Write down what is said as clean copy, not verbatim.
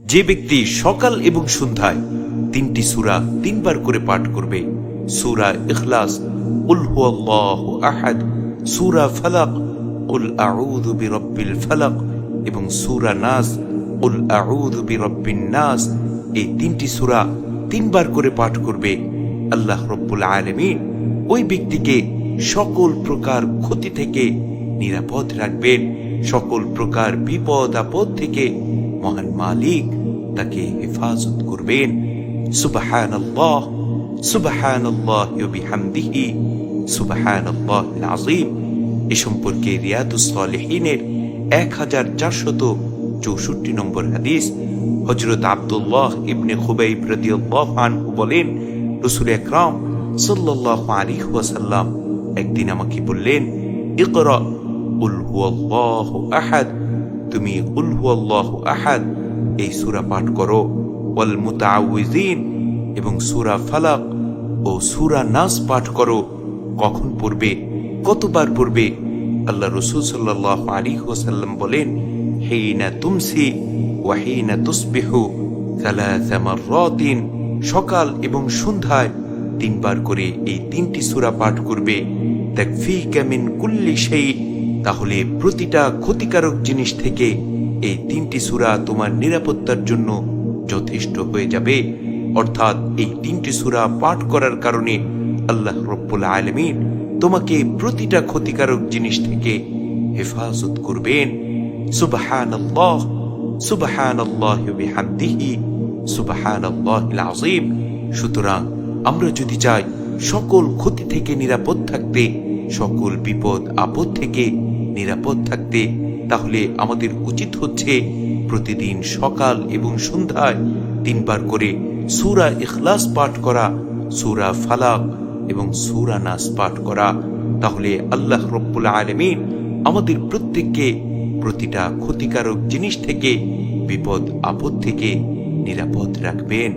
যে ব্যক্তি সকাল এবং সন্ধ্যায় 3টি সূরা 3 বার করে পাঠ করবে, সূরা ইখলাস, কুল হুয়াল্লাহু আহাদ, সূরা ফালাক, কুল আউযু বিরাব্বিল ফালাক এবং সূরা নাস, কুল আউযু বিরাব্বিন নাস, এই 3টি সূরা 3 বার করে পাঠ করবে, আল্লাহ রাব্বুল আলামিন ওই ব্যক্তিকে সকল প্রকার ক্ষতি থেকে নিরাপদ রাখবেন, সকল প্রকার বিপদ আপদ থেকে মহান মালিক তাকে হেফাজত করবেন। সুবহানাল্লাহ, সুবহানাল্লাহি ওয়া বিহামদিহি, সুবহানাল্লাহিল আযীম। এ সম্পর্কে রিয়াদুস সালিহিনের 1464 নম্বর হাদিস। হযরত আব্দুল্লাহ ইবনে খুবাইব রাদিয়াল্লাহু আনহু বলেন, রাসূল আকরাম সাল্লাল্লাহু আলাইহি ওয়াসাল্লাম একদিন আমাকে বললেন, ইকরা কুল হুয়াল্লাহু আহাদ, তুমি কুল হুয়াল্লাহু আহাদ এই সূরা পাঠ করো, ওয়াল মুতাআউযিন এবং সূরা ফালাক ও সূরা নাস পাঠ করো। কখন পড়বে, কতবার পড়বে? আল্লাহ রাসূল সাল্লাল্লাহু আলাইহি ওয়াসাল্লাম বলেন, হিনা তুমসি ওয়া হিনা তুসবিহু সালাসা মাররাতিন, সকাল এবং সন্ধ্যায় 3 বার করে এই 3টি সূরা পাঠ করবে। তাকফিকা মিন কুল্লি শাই, তাহলে প্রতিটা ক্ষতিকারক জিনিস থেকে এই 3টি সূরা তোমার নিরাপত্তার জন্য যথেষ্ট হয়ে যাবে। অর্থাৎ এই 3টি সূরা পাঠ করার কারণে আল্লাহ রাব্বুল আলামিন তোমাকে প্রতিটা ক্ষতিকারক জিনিস থেকে হেফাজত করবেন। সুবহানাল্লাহ, সুবহানাল্লাহি ওয়া বিহামদিহি, সুবহানাল্লাহিল আযীম। সুতরাং আমরা যদি চাই সকল ক্ষতি থেকে নিরাপদ থাকতে, সকল বিপদ আপদ থেকে নিরাপদ থাকতে, তাহলে আমাদের উচিত হচ্ছে প্রতিদিন সকাল এবং সন্ধ্যায় 3 বার করে সূরা ইখলাস পাঠ করা, সূরা ফালাক এবং সূরা নাস পাঠ করা। তাহলে আল্লাহ রাব্বুল আলামিন আমাদের প্রত্যেককে প্রতিটা ক্ষতিকারক জিনিস থেকে, বিপদ আপদ থেকে নিরাপদ রাখবেন।